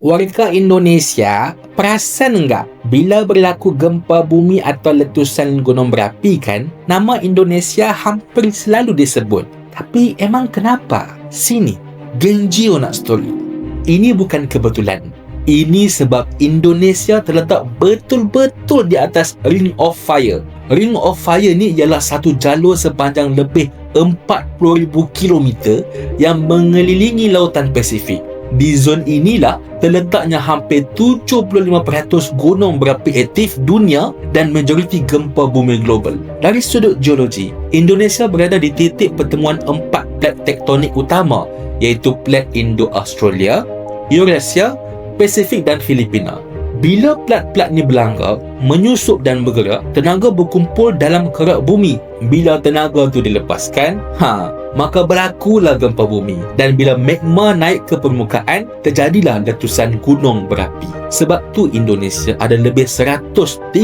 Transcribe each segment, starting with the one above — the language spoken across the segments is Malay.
warga Indonesia perasan enggak bila berlaku gempa bumi atau letusan gunung berapi kan, nama Indonesia hampir selalu disebut. Tapi emang kenapa? Sini, Genji nak story. Ini bukan kebetulan. Ini sebab Indonesia terletak betul-betul di atas Ring of Fire. Ring of Fire ni ialah satu jalur sepanjang lebih 40,000 km yang mengelilingi lautan Pasifik. Di zon inilah terletaknya hampir 75% gunung berapi aktif dunia dan majoriti gempa bumi global. Dari sudut geologi, Indonesia berada di titik pertemuan 4 plat tektonik utama, iaitu plat Indo-Australia, Eurasia, Pasifik dan Filipina. Bila plat-plat ni berlanggar, menyusup dan bergerak, tenaga berkumpul dalam kerak bumi. Bila tenaga tu dilepaskan, maka berlakulah gempa bumi. Dan bila magma naik ke permukaan, terjadilah letusan gunung berapi. Sebab tu Indonesia ada lebih 130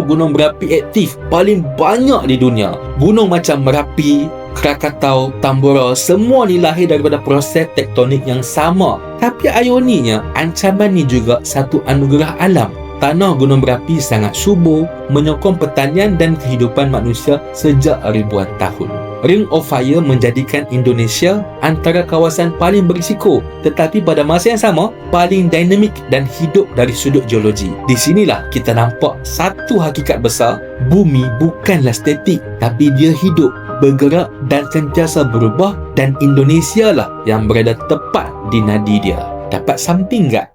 gunung berapi aktif, paling banyak di dunia. Gunung macam Merapi, Krakatau, Tambora, semua ni lahir daripada proses tektonik yang sama. Tapi ironinya, ancaman ni juga satu anugerah alam. Tanah gunung berapi sangat subur, menyokong pertanian dan kehidupan manusia sejak ribuan tahun. Ring of Fire menjadikan Indonesia antara kawasan paling berisiko, tetapi pada masa yang sama, paling dinamik dan hidup dari sudut geologi. Di sinilah kita nampak satu hakikat besar, bumi bukanlah statik, tapi dia hidup, bergerak dan sentiasa berubah, dan Indonesia lah yang berada tepat di nadi dia. Dapat something tak?